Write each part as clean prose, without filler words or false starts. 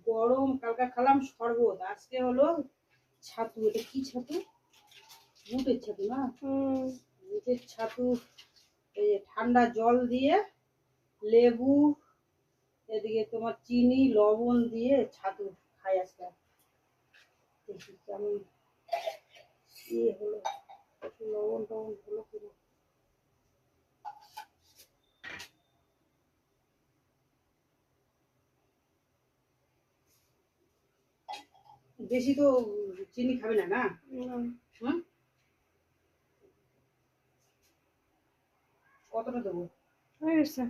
গরম। কালকে খেলাম শরবত, আজকে হলো ছাতু। এটা কি ছাতু? বুটের ছাতু না? বুটের ছাতু। এই যে ঠান্ডা জল দিয়ে লেবু, এদিকে তোমার চিনি লবণ দিয়ে ছাতু খাই আজকে। দেখি কেমন হলো, লবণ টবণ হলো কিনা। বেশি তো চিনি খাবে না, না? হুম, কতটা দেবো? হয়ে গেছে।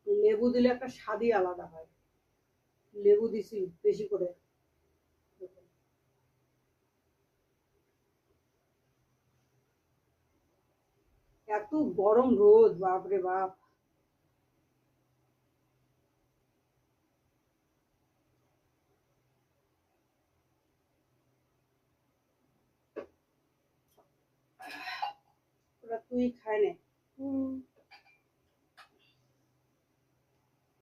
লেবু দিলে একটা স্বাদই আলাদা হয়। লেবু দিছি বেশি করে। এত গরম রোদ, বাপরে বাপ। ওরা তুই খায় না।